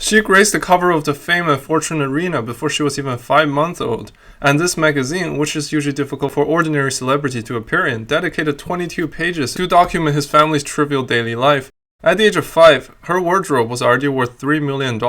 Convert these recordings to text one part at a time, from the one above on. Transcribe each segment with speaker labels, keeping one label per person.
Speaker 1: She graced the cover of the Fame and Fortune Arena before she was even 5 months old, and this magazine, which is usually difficult for ordinary celebrity to appear in, dedicated 22 pages to document his family's trivial daily life. At the age of 5, her wardrobe was already worth $3 million,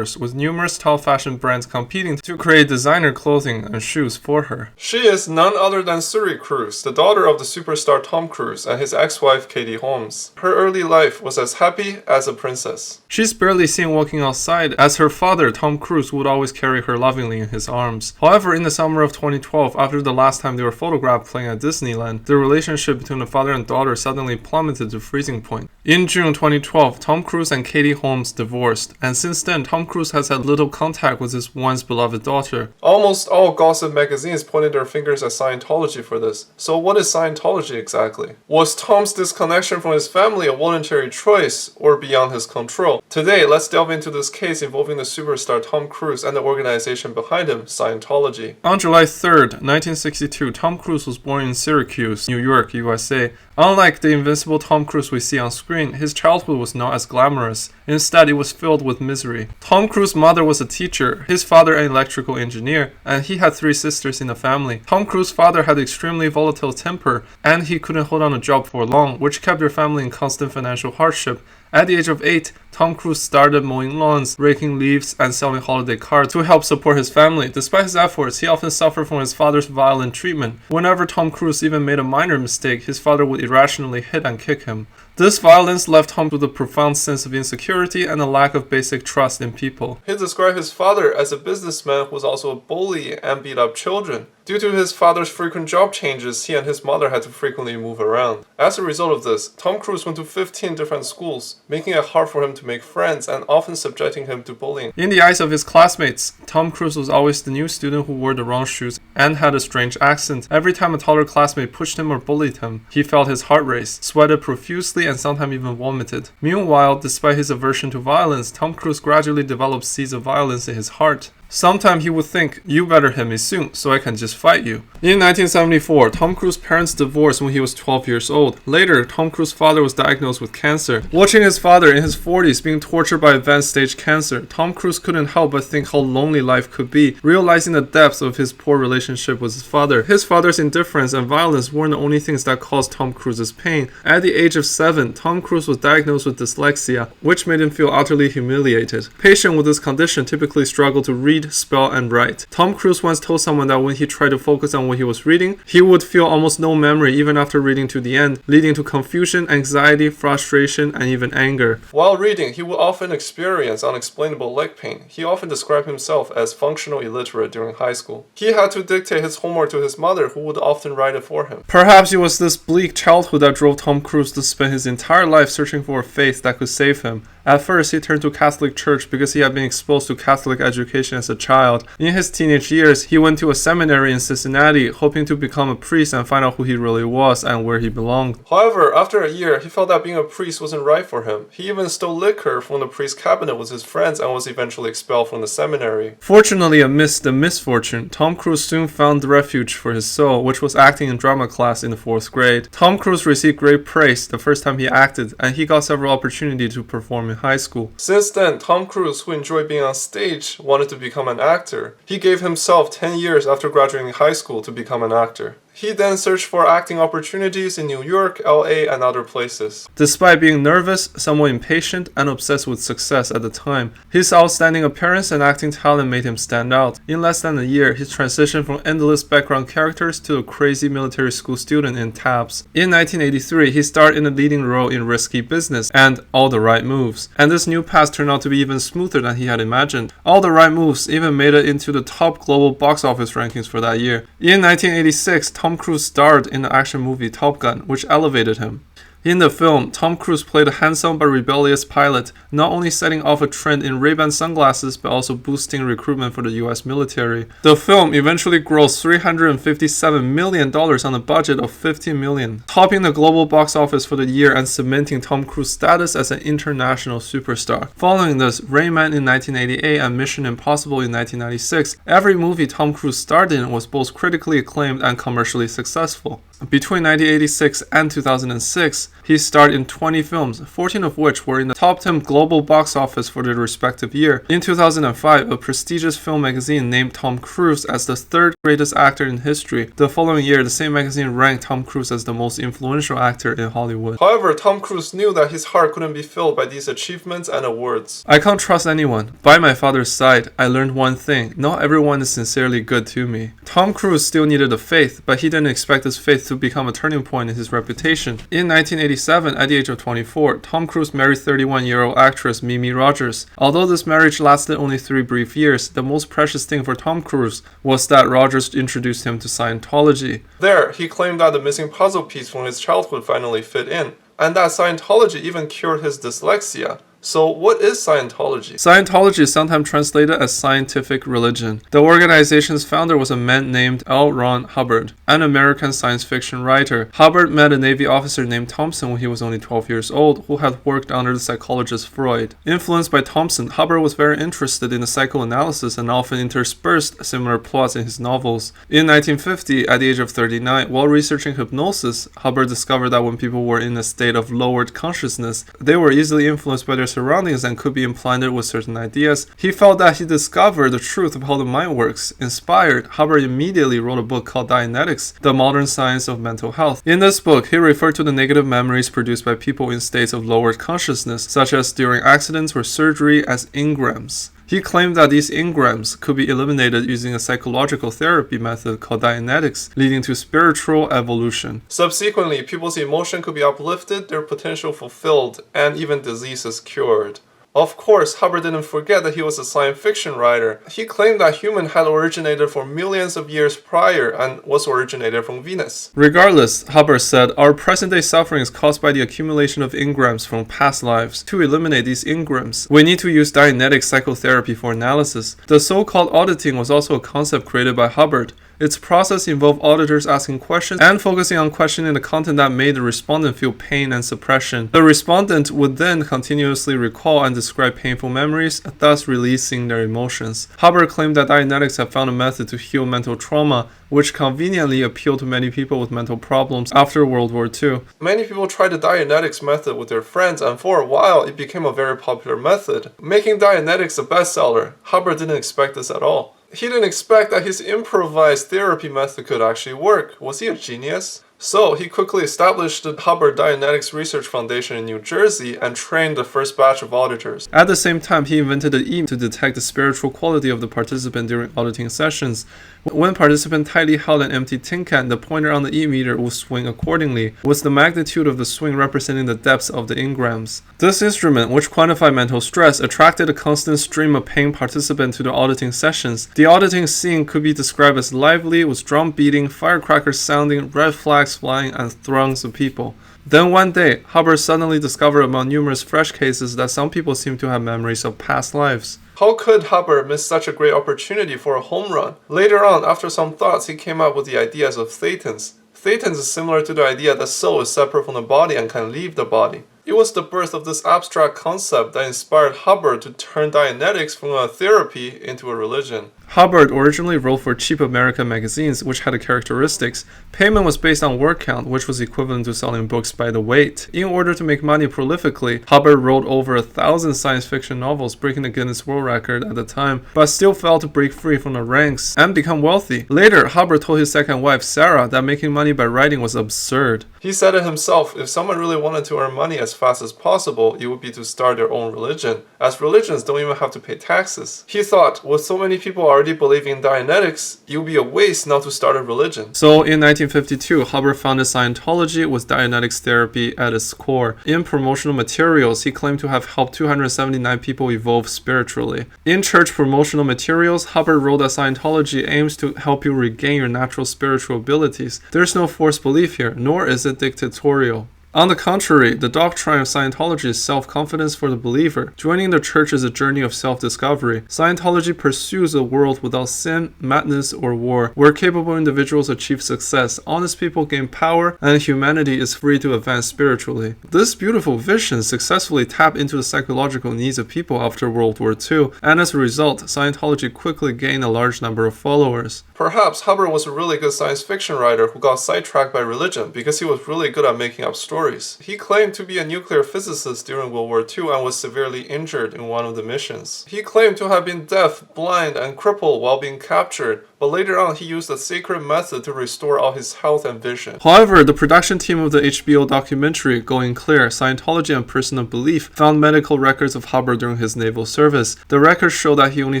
Speaker 1: with numerous top fashion brands competing to create designer clothing and shoes for her. She is none other than Syracuse, the daughter of the superstar Tom Cruise and his ex-wife Katie Holmes. Her early life was as happy as a princess. She's barely seen walking outside, as her father, Tom Cruise, would always carry her lovingly in his arms. However, in the summer of 2012, after the last time they were photographed playing at Disneyland, the relationship between the father and daughter suddenly plummeted to freezing point. In June 2012, Tom Cruise and Katie Holmes divorced, and since then, Tom Cruise has had little contact with his once beloved daughter. Almost all gossip magazines pointed their fingers at Scientology for this. So what is Scientology exactly? Was Tom's disconnection from his family a voluntary choice, or beyond his control? Today, let's delve into this case involving the superstar Tom Cruise and the organization behind him, Scientology. On July 3rd, 1962, Tom Cruise was born in Syracuse, New York, USA. Unlike the invincible Tom Cruise we see on screen, his childhood was not as glamorous. Instead, it was filled with misery. Tom Cruise's mother was a teacher, his father an electrical engineer, and he had 3 sisters in the family. Tom Cruise's father had extremely volatile temper, and he couldn't hold on a job for long, which kept their family in constant financial hardship. At the age of 8, Tom Cruise started mowing lawns, raking leaves, and selling holiday cards to help support his family. Despite his efforts, he often suffered from his father's violent treatment. Whenever Tom Cruise even made a minor mistake, his father would irrationally hit and kick him. This violence left Tom with a profound sense of insecurity and a lack of basic trust in people. He described his father as a businessman who was also a bully and beat up children. Due to his father's frequent job changes, he and his mother had to frequently move around. As a result of this, Tom Cruise went to 15 different schools, making it hard for him to make friends and often subjecting him to bullying. In the eyes of his classmates, Tom Cruise was always the new student who wore the wrong shoes and had a strange accent. Every time a taller classmate pushed him or bullied him, he felt his heart race, sweated profusely, and sometimes even vomited. Meanwhile, despite his aversion to violence, Tom Cruise gradually developed seeds of violence in his heart. Sometimes he would think, you better hit me soon, so I can just fight you. In 1974, Tom Cruise's parents divorced when he was 12 years old. Later, Tom Cruise's father was diagnosed with cancer. Watching his father in his 40s being tortured by advanced stage cancer, Tom Cruise couldn't help but think how lonely life could be, realizing the depths of his poor relationship with his father. His father's indifference and violence weren't the only things that caused Tom Cruise's pain. At the age of 7, Tom Cruise was diagnosed with dyslexia, which made him feel utterly humiliated. Patients with this condition typically struggle to read, spell, and write. Tom Cruise once told someone that when he tried to focus on what he was reading, he would feel almost no memory even after reading to the end, leading to confusion, anxiety, frustration, and even anger. While reading, he would often experience unexplainable leg pain. He often described himself as functional illiterate during high school. He had to dictate his homework to his mother, who would often write it for him. Perhaps it was this bleak childhood that drove Tom Cruise to spend his entire life searching for a faith that could save him. At first, he turned to Catholic Church because he had been exposed to Catholic education as a child. In his teenage years, he went to a seminary in Cincinnati, hoping to become a priest and find out who he really was and where he belonged. However, after a year, he felt that being a priest wasn't right for him. He even stole liquor from the priest's cabinet with his friends and was eventually expelled from the seminary. Fortunately, amidst the misfortune, Tom Cruise soon found refuge for his soul, which was acting in drama class in the 4th grade. Tom Cruise received great praise the first time he acted, and he got several opportunities to perform in high school. Since then, Tom Cruise, who enjoyed being on stage, wanted to become an actor. He gave himself 10 years after graduating high school to become an actor. He then searched for acting opportunities in New York, LA, and other places. Despite being nervous, somewhat impatient, and obsessed with success at the time, his outstanding appearance and acting talent made him stand out. In less than a year, he transitioned from endless background characters to a crazy military school student in Tabs. In 1983, he starred in a leading role in Risky Business and All the Right Moves, and this new path turned out to be even smoother than he had imagined. All the Right Moves even made it into the top global box office rankings for that year. In 1986, Tom Cruise starred in the action movie Top Gun, which elevated him. In the film, Tom Cruise played a handsome but rebellious pilot, not only setting off a trend in Ray-Ban sunglasses but also boosting recruitment for the US military. The film eventually grossed $357 million on a budget of $50 million, topping the global box office for the year and cementing Tom Cruise's status as an international superstar. Following this, Rayman in 1988 and Mission Impossible in 1996, every movie Tom Cruise starred in was both critically acclaimed and commercially successful. Between 1986 and 2006, years. He starred in 20 films, 14 of which were in the top 10 global box office for their respective year. In 2005, a prestigious film magazine named Tom Cruise as the third greatest actor in history. The following year, the same magazine ranked Tom Cruise as the most influential actor in Hollywood.
Speaker 2: However, Tom Cruise knew that his heart couldn't be filled by these achievements and awards.
Speaker 1: I can't trust anyone. By my father's side, I learned one thing: not everyone is sincerely good to me. Tom Cruise still needed a faith, but he didn't expect this faith to become a turning point in his reputation. In 1987, at the age of 24, Tom Cruise married 31-year-old actress Mimi Rogers. Although this marriage lasted only 3 brief years, the most precious thing for Tom Cruise was that Rogers introduced him to Scientology.
Speaker 2: There, he claimed that the missing puzzle piece from his childhood finally fit in, and that Scientology even cured his dyslexia. So what is Scientology?
Speaker 1: Scientology is sometimes translated as scientific religion. The organization's founder was a man named L. Ron Hubbard, an American science fiction writer. Hubbard met a Navy officer named Thompson when he was only 12 years old, who had worked under the psychologist Freud. Influenced by Thompson, Hubbard was very interested in the psychoanalysis and often interspersed similar plots in his novels. In 1950, at the age of 39, while researching hypnosis, Hubbard discovered that when people were in a state of lowered consciousness, they were easily influenced by their surroundings and could be implanted with certain ideas. He felt that he discovered the truth of how the mind works. Inspired, Hubbard immediately wrote a book called Dianetics, The Modern Science of Mental Health. In this book, he referred to the negative memories produced by people in states of lowered consciousness, such as during accidents or surgery, as engrams. He claimed that these engrams could be eliminated using a psychological therapy method called Dianetics, leading to spiritual evolution.
Speaker 2: Subsequently, people's emotion could be uplifted, their potential fulfilled, and even diseases cured. Of course, Hubbard didn't forget that he was a science fiction writer. He claimed that human had originated for millions of years prior and was originated from Venus.
Speaker 1: Regardless, Hubbard said, our present-day suffering is caused by the accumulation of engrams from past lives. To eliminate these engrams, we need to use Dianetic psychotherapy for analysis. The so-called auditing was also a concept created by Hubbard. Its process involved auditors asking questions and focusing on questioning the content that made the respondent feel pain and suppression. The respondent would then continuously recall and describe painful memories, thus releasing their emotions. Hubbard claimed that Dianetics had found a method to heal mental trauma, which conveniently appealed to many people with mental problems after World War II.
Speaker 2: Many people tried the Dianetics method with their friends, and for a while it became a very popular method, making Dianetics a bestseller. Hubbard didn't expect this at all. He didn't expect that his improvised therapy method could actually work. Was he a genius? So, he quickly established the Hubbard Dianetics Research Foundation in New Jersey and trained the first batch of auditors.
Speaker 1: At the same time, he invented an E to detect the spiritual quality of the participant during auditing sessions. When a participant tightly held an empty tin can, the pointer on the E-meter would swing accordingly, with the magnitude of the swing representing the depths of the engrams. This instrument, which quantified mental stress, attracted a constant stream of paying participants to the auditing sessions. The auditing scene could be described as lively, with drum beating, firecrackers sounding, red flags flying, and throngs of people. Then one day, Hubbard suddenly discovered among numerous fresh cases that some people seemed to have memories of past lives.
Speaker 2: How could Hubbard miss such a great opportunity for a home run? Later on, after some thoughts, he came up with the ideas of thetans. Thetans is similar to the idea that soul is separate from the body and can leave the body. It was the birth of this abstract concept that inspired Hubbard to turn Dianetics from a therapy into a religion.
Speaker 1: Hubbard originally wrote for cheap American magazines, which had characteristics. Payment was based on word count, which was equivalent to selling books by the weight. In order to make money prolifically, Hubbard wrote over 1,000 science fiction novels, breaking the Guinness World Record at the time, but still failed to break free from the ranks and become wealthy. Later, Hubbard told his second wife, Sarah, that making money by writing was absurd.
Speaker 2: He said it himself, if someone really wanted to earn money as fast as possible, it would be to start their own religion, as religions don't even have to pay taxes. He thought, with so many people already believing in Dianetics, it would be a waste not to start a religion.
Speaker 1: So in 1952, Hubbard founded Scientology with Dianetics therapy at its core. In promotional materials, he claimed to have helped 279 people evolve spiritually. In church promotional materials, Hubbard wrote that Scientology aims to help you regain your natural spiritual abilities. There's no forced belief here, nor is it dictatorial. On the contrary, the doctrine of Scientology is self-confidence for the believer. Joining the church is a journey of self-discovery. Scientology pursues a world without sin, madness, or war, where capable individuals achieve success, honest people gain power, and humanity is free to advance spiritually. This beautiful vision successfully tapped into the psychological needs of people after World War II, and as a result, Scientology quickly gained a large number of followers.
Speaker 2: Perhaps Hubbard was a really good science fiction writer who got sidetracked by religion because he was really good at making up stories stories. He claimed to be a nuclear physicist during World War II and was severely injured in one of the missions. He claimed to have been deaf, blind, and crippled while being captured, but later on he used a sacred method to restore all his health and vision.
Speaker 1: However, the production team of the HBO documentary Going Clear, Scientology and Personal Belief found medical records of Hubbard during his naval service. The records show that he only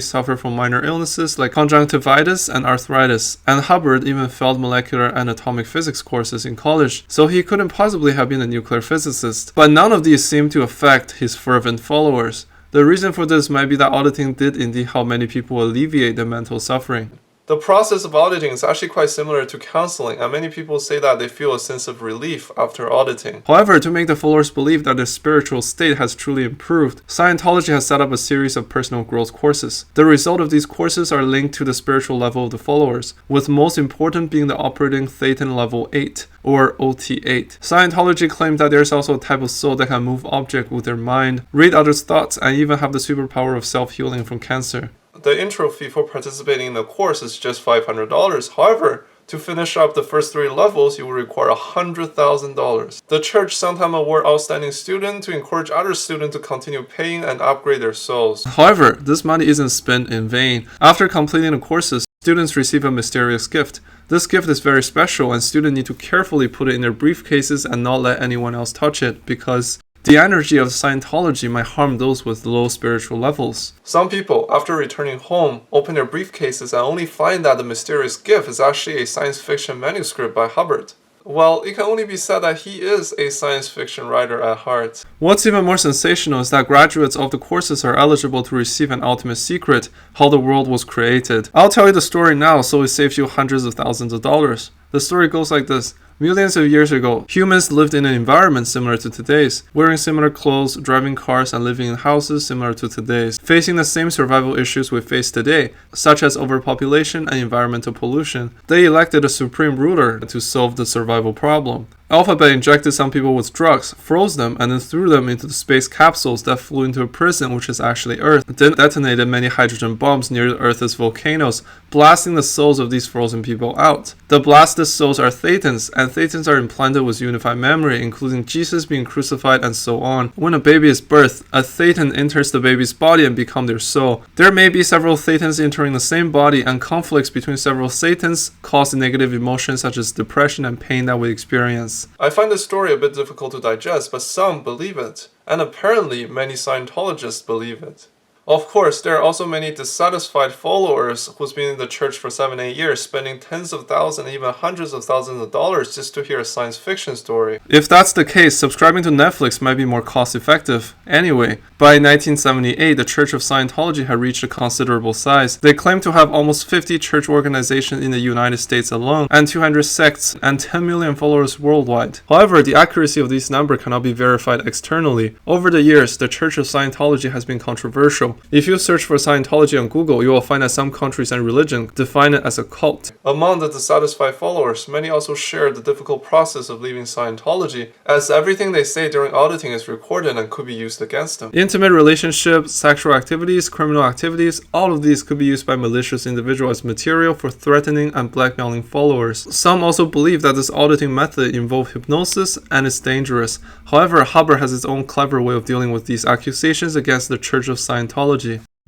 Speaker 1: suffered from minor illnesses like conjunctivitis and arthritis, and Hubbard even failed molecular and atomic physics courses in college, so he couldn't possibly have been a nuclear physicist. But none of these seem to affect his fervent followers. The reason for this might be that auditing did indeed help many people alleviate their mental suffering.
Speaker 2: The process of auditing is actually quite similar to counseling, and many people say that they feel a sense of relief after auditing.
Speaker 1: However, to make the followers believe that their spiritual state has truly improved, Scientology has set up a series of personal growth courses. The result of these courses are linked to the spiritual level of the followers, with most important being the operating Thetan level 8, or OT8. Scientology claims that there's also a type of soul that can move objects with their mind, read others' thoughts, and even have the superpower of self-healing from cancer.
Speaker 2: The intro fee for participating in the course is just $500. However, to finish up the first 3 levels, you will require $100,000. The church sometimes award outstanding students to encourage other students to continue paying and upgrade their souls.
Speaker 1: However, this money isn't spent in vain. After completing the courses, students receive a mysterious gift. This gift is very special, and students need to carefully put it in their briefcases and not let anyone else touch it, because the energy of Scientology might harm those with low spiritual levels.
Speaker 2: Some people, after returning home, open their briefcases and only find that the mysterious gift is actually a science fiction manuscript by Hubbard. Well, it can only be said that he is a science fiction writer at heart.
Speaker 1: What's even more sensational is that graduates of the courses are eligible to receive an ultimate secret, how the world was created. I'll tell you the story now so it saves you hundreds of thousands of dollars. The story goes like this. Millions of years ago, humans lived in an environment similar to today's, wearing similar clothes, driving cars, and living in houses similar to today's, facing the same survival issues we face today, such as overpopulation and environmental pollution. They elected a supreme ruler to solve the survival problem. Alphabet injected some people with drugs, froze them, and then threw them into the space capsules that flew into a prison, which is actually Earth. Then detonated many hydrogen bombs near Earth's volcanoes, blasting the souls of these frozen people out. The blasted souls are Thetans, and Thetans are implanted with unified memory, including Jesus being crucified and so on. When a baby is birthed, a Thetan enters the baby's body and becomes their soul. There may be several Thetans entering the same body, and conflicts between several Thetans cause negative emotions such as depression and pain that we experience.
Speaker 2: I find this story a bit difficult to digest, but some believe it, and apparently many Scientologists believe it. Of course, there are also many dissatisfied followers who's been in the church for 7-8 years, spending tens of thousands, even hundreds of thousands of dollars just to hear a science fiction story.
Speaker 1: If that's the case, subscribing to Netflix might be more cost-effective. Anyway, by 1978, the Church of Scientology had reached a considerable size. They claim to have almost 50 church organizations in the United States alone, and 200 sects, and 10 million followers worldwide. However, the accuracy of these numbers cannot be verified externally. Over the years, the Church of Scientology has been controversial. If you search for Scientology on Google, you will find that some countries and religions define it as a cult.
Speaker 2: Among the dissatisfied followers, many also share the difficult process of leaving Scientology, as everything they say during auditing is recorded and could be used against them.
Speaker 1: Intimate relationships, sexual activities, criminal activities, all of these could be used by malicious individuals as material for threatening and blackmailing followers. Some also believe that this auditing method involves hypnosis and is dangerous. However, Hubbard has his own clever way of dealing with these accusations against the Church of Scientology.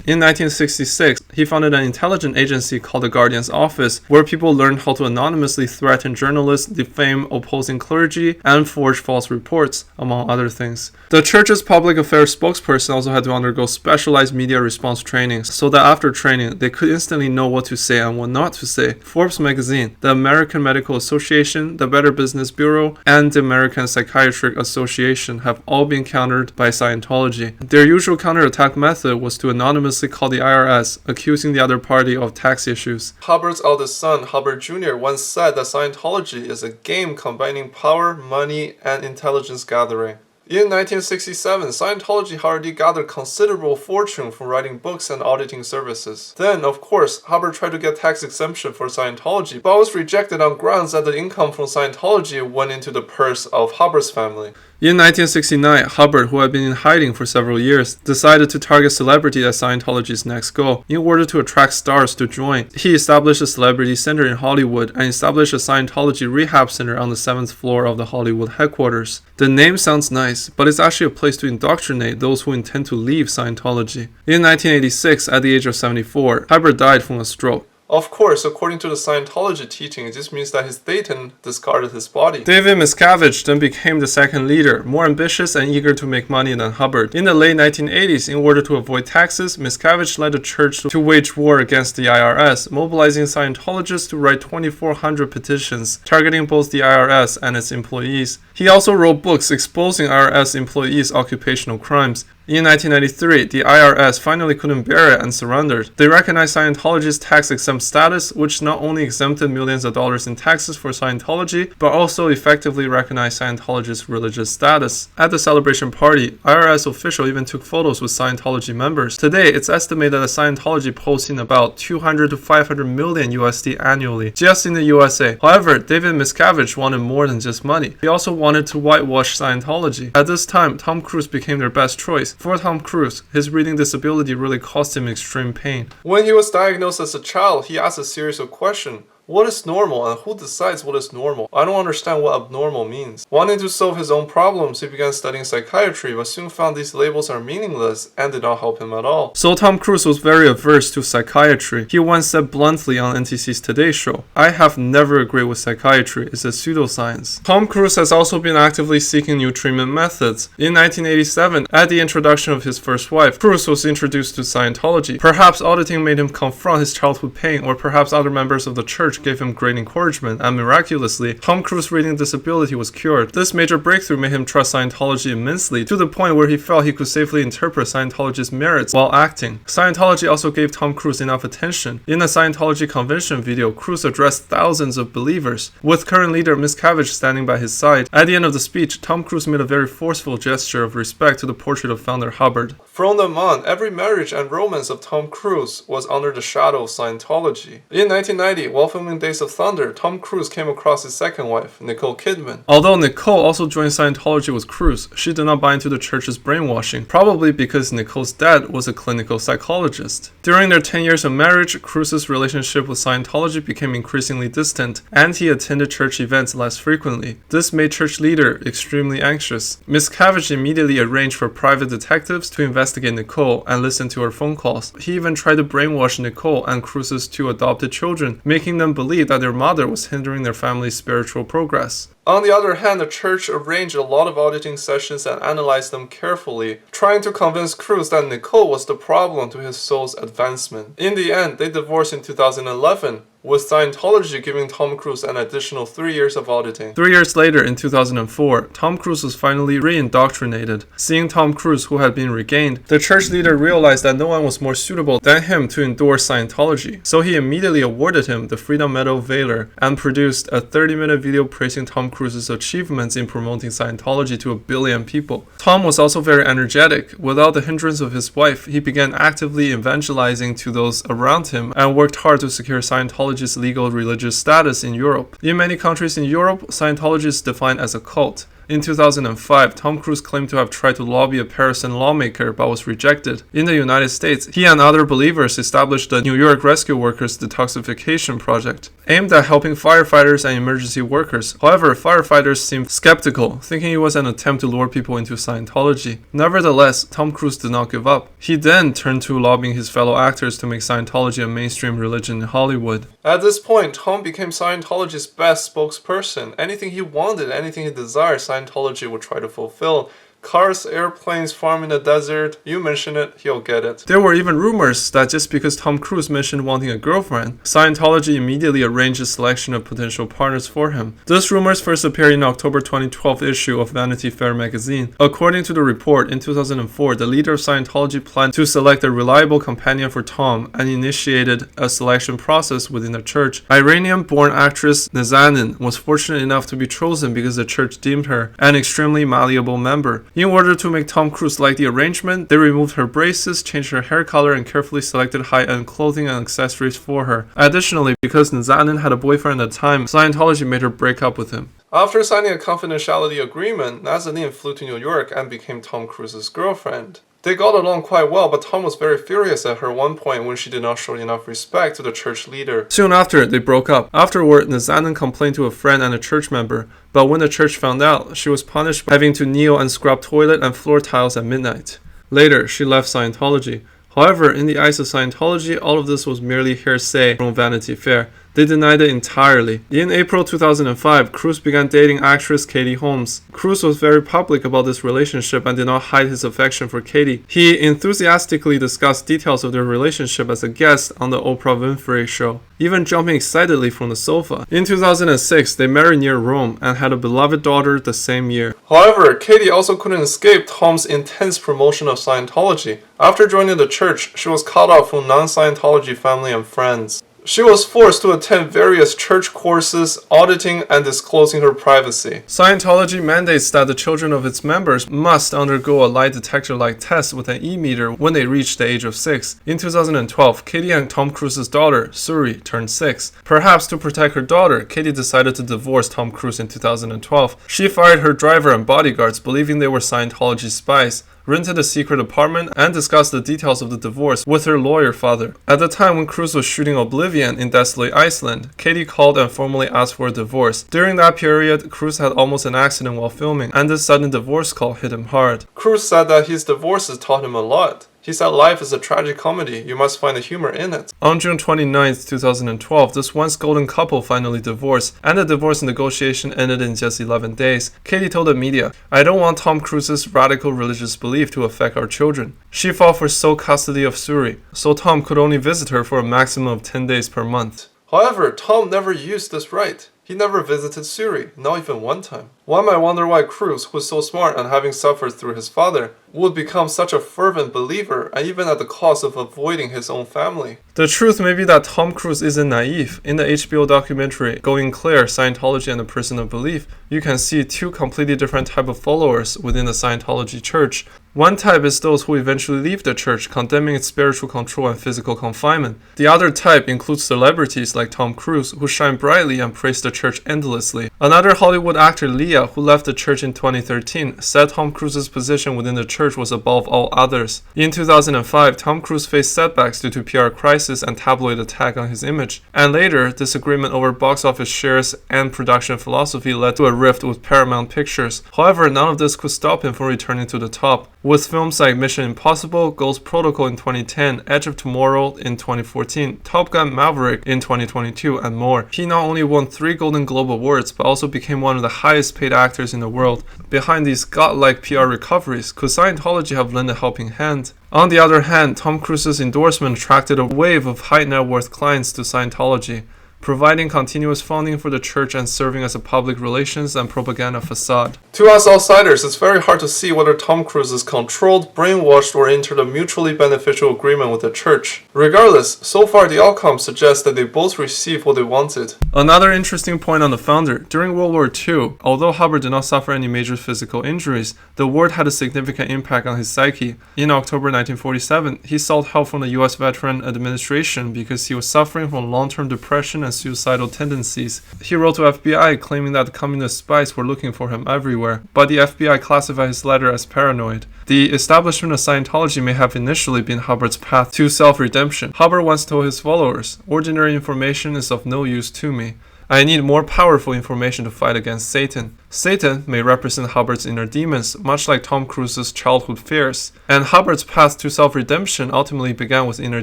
Speaker 1: In 1966, he founded an intelligence agency called the Guardian's Office, where people learned how to anonymously threaten journalists, defame opposing clergy, and forge false reports, among other things. The church's public affairs spokesperson also had to undergo specialized media response training, so that after training, they could instantly know what to say and what not to say. Forbes magazine, the American Medical Association, the Better Business Bureau, and the American Psychiatric Association have all been countered by Scientology. Their usual counterattack method was to anonymously call the IRS, accusing the other party of tax issues.
Speaker 2: Hubbard's eldest son, Hubbard Jr., once said that Scientology is a game combining power, money, and intelligence gathering. In 1967, Scientology already gathered considerable fortune from writing books and auditing services. Then, of course, Hubbard tried to get tax exemption for Scientology, but was rejected on grounds that the income from Scientology went into the purse of Hubbard's family.
Speaker 1: In 1969, Hubbard, who had been in hiding for several years, decided to target celebrity as Scientology's next goal in order to attract stars to join. He established a celebrity center in Hollywood and established a Scientology rehab center on the 7th floor of the Hollywood headquarters. The name sounds nice, but it's actually a place to indoctrinate those who intend to leave Scientology. In 1986, at the age of 74, Hubbard died from a stroke.
Speaker 2: Of course, according to the Scientology teaching, it just means that his Thetan discarded his body.
Speaker 1: David Miscavige then became the second leader, more ambitious and eager to make money than Hubbard. In the late 1980s, in order to avoid taxes, Miscavige led the church to wage war against the IRS, mobilizing Scientologists to write 2,400 petitions, targeting both the IRS and its employees. He also wrote books exposing IRS employees' occupational crimes. In 1993, the IRS finally couldn't bear it and surrendered. They recognized Scientology's tax-exempt status, which not only exempted millions of dollars in taxes for Scientology, but also effectively recognized Scientology's religious status. At the celebration party, IRS officials even took photos with Scientology members. Today, it's estimated that Scientology pulls in about 200 to 500 million USD annually, just in the USA. However, David Miscavige wanted more than just money. He also wanted to whitewash Scientology. At this time, Tom Cruise became their best choice. For Tom Cruise, his reading disability really caused him extreme pain.
Speaker 2: When he was diagnosed as a child, he asked a series of questions. What is normal and who decides what is normal? I don't understand what abnormal means. Wanting to solve his own problems, he began studying psychiatry, but soon found these labels are meaningless and did not help him at all.
Speaker 1: So Tom Cruise was very averse to psychiatry. He once said bluntly on NTC's Today Show, "I have never agreed with psychiatry. It's a pseudoscience." Tom Cruise has also been actively seeking new treatment methods. In 1987, at the introduction of his first wife, Cruise was introduced to Scientology. Perhaps auditing made him confront his childhood pain, or perhaps other members of the church gave him great encouragement, and miraculously, Tom Cruise's reading disability was cured. This major breakthrough made him trust Scientology immensely, to the point where he felt he could safely interpret Scientology's merits while acting. Scientology also gave Tom Cruise enough attention. In a Scientology convention video, Cruise addressed thousands of believers, with current leader Miscavige standing by his side. At the end of the speech, Tom Cruise made a very forceful gesture of respect to the portrait of founder Hubbard.
Speaker 2: From then on, every marriage and romance of Tom Cruise was under the shadow of Scientology. In 1990, while filming Days of Thunder, Tom Cruise came across his second wife, Nicole Kidman.
Speaker 1: Although Nicole also joined Scientology with Cruise, she did not buy into the church's brainwashing, probably because Nicole's dad was a clinical psychologist. During their 10 years of marriage, Cruise's relationship with Scientology became increasingly distant, and he attended church events less frequently. This made church leader extremely anxious. Miscavige immediately arranged for private detectives to investigate Nicole and listen to her phone calls. He even tried to brainwash Nicole and Cruise's two adopted children, making them believe that their mother was hindering their family's spiritual progress.
Speaker 2: On the other hand, the church arranged a lot of auditing sessions and analyzed them carefully, trying to convince Cruise that Nicole was the problem to his soul's advancement. In the end, they divorced in 2011, with Scientology giving Tom Cruise an additional 3 years of auditing.
Speaker 1: 3 years later, in 2004, Tom Cruise was finally re-indoctrinated. Seeing Tom Cruise, who had been regained, the church leader realized that no one was more suitable than him to endorse Scientology, so he immediately awarded him the Freedom Medal Valor and produced a 30-minute video praising Tom Cruise's achievements in promoting Scientology to 1 billion people. Tom was also very energetic. Without the hindrance of his wife, he began actively evangelizing to those around him and worked hard to secure Scientology's legal religious status in Europe. In many countries in Europe, Scientology is defined as a cult. In 2005, Tom Cruise claimed to have tried to lobby a Parisian lawmaker but was rejected. In the United States, he and other believers established the New York Rescue Workers Detoxification Project, aimed at helping firefighters and emergency workers. However, firefighters seemed skeptical, thinking it was an attempt to lure people into Scientology. Nevertheless, Tom Cruise did not give up. He then turned to lobbying his fellow actors to make Scientology a mainstream religion in Hollywood.
Speaker 2: At this point, Tom became Scientology's best spokesperson. Anything he wanted, anything he desired, Scientology would try to fulfill. Cars, airplanes, farm in the desert, you mention it, he'll get it.
Speaker 1: There were even rumors that just because Tom Cruise mentioned wanting a girlfriend, Scientology immediately arranged a selection of potential partners for him. These rumors first appeared in October 2012 issue of Vanity Fair magazine. According to the report, in 2004, the leader of Scientology planned to select a reliable companion for Tom and initiated a selection process within the church. Iranian-born actress Nazanin was fortunate enough to be chosen because the church deemed her an extremely malleable member. In order to make Tom Cruise like the arrangement, they removed her braces, changed her hair color, and carefully selected high-end clothing and accessories for her. Additionally, because Nazanin had a boyfriend at the time, Scientology made her break up with him.
Speaker 2: After signing a confidentiality agreement, Nazanin flew to New York and became Tom Cruise's girlfriend. They got along quite well, but Tom was very furious at her one point when she did not show enough respect to the church leader.
Speaker 1: Soon after, they broke up. Afterward, Nazanin complained to a friend and a church member, but when the church found out, she was punished by having to kneel and scrub toilet and floor tiles at midnight. Later, she left Scientology. However, in the eyes of Scientology, all of this was merely hearsay from Vanity Fair. They denied it entirely. In April 2005, Cruise began dating actress Katie Holmes. Cruise was very public about this relationship and did not hide his affection for Katie. He enthusiastically discussed details of their relationship as a guest on the Oprah Winfrey Show, even jumping excitedly from the sofa. In 2006, they married near Rome and had a beloved daughter the same year.
Speaker 2: However, Katie also couldn't escape Tom's intense promotion of Scientology. After joining the church, she was cut off from non-Scientology family and friends. She was forced to attend various church courses, auditing and disclosing her privacy.
Speaker 1: Scientology mandates that the children of its members must undergo a lie detector-like test with an E-meter when they reach the age of 6. In 2012, Katie and Tom Cruise's daughter, Suri, turned 6. Perhaps to protect her daughter, Katie decided to divorce Tom Cruise in 2012. She fired her driver and bodyguards, believing they were Scientology spies, rented a secret apartment, and discussed the details of the divorce with her lawyer father. At the time when Cruise was shooting Oblivion in desolate Iceland, Katie called and formally asked for a divorce. During that period, Cruise had almost an accident while filming, and this sudden divorce call hit him hard.
Speaker 2: Cruise said that his divorces taught him a lot. He said life is a tragic comedy, you must find the humor in it.
Speaker 1: On June 29, 2012, this once golden couple finally divorced, and the divorce negotiation ended in just 11 days. Katie told the media, "I don't want Tom Cruise's radical religious belief to affect our children." She fought for sole custody of Suri, so Tom could only visit her for a maximum of 10 days per month.
Speaker 2: However, Tom never used this right. He never visited Suri, not even one time. One might wonder why Cruise, who is so smart and having suffered through his father, would become such a fervent believer, and even at the cost of avoiding his own family.
Speaker 1: The truth may be that Tom Cruise isn't naive. In the HBO documentary Going Clear, Scientology and the Prison of Belief, you can see two completely different types of followers within the Scientology church. One type is those who eventually leave the church, condemning its spiritual control and physical confinement. The other type includes celebrities like Tom Cruise, who shine brightly and praise the church endlessly. Another Hollywood actor, Leah, who left the church in 2013, said Tom Cruise's position within the church was above all others. In 2005, Tom Cruise faced setbacks due to PR crisis and tabloid attack on his image. And later, disagreement over box office shares and production philosophy led to a rift with Paramount Pictures. However, none of this could stop him from returning to the top. With films like Mission Impossible, Ghost Protocol in 2010, Edge of Tomorrow in 2014, Top Gun Maverick in 2022, and more. He not only won 3 Golden Globe Awards, but also became one of the highest paid actors in the world. Behind these godlike PR recoveries, could Scientology have lent a helping hand? On the other hand, Tom Cruise's endorsement attracted a wave of high net worth clients to Scientology, providing continuous funding for the church and serving as a public relations and propaganda facade.
Speaker 2: To us outsiders, it's very hard to see whether Tom Cruise is controlled, brainwashed, or entered a mutually beneficial agreement with the church. Regardless, so far the outcome suggests that they both received what they wanted.
Speaker 1: Another interesting point on the founder, during World War II, although Hubbard did not suffer any major physical injuries, the war had a significant impact on his psyche. In October 1947, he sought help from the US Veteran Administration because he was suffering from long-term depression and suicidal tendencies. He wrote to FBI claiming that the communist spies were looking for him everywhere, but the FBI classified his letter as paranoid. The establishment of Scientology may have initially been Hubbard's path to self-redemption. Hubbard once told his followers, "Ordinary information is of no use to me. I need more powerful information to fight against Satan." Satan may represent Hubbard's inner demons, much like Tom Cruise's childhood fears. And Hubbard's path to self-redemption ultimately began with inner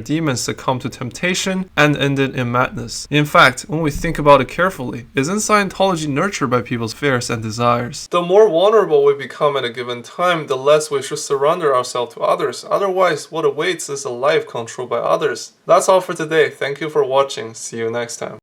Speaker 1: demons succumb to temptation and ended in madness. In fact, when we think about it carefully, isn't Scientology nurtured by people's fears and desires?
Speaker 2: The more vulnerable we become at a given time, the less we should surrender ourselves to others. Otherwise, what awaits is a life controlled by others. That's all for today. Thank you for watching. See you next time.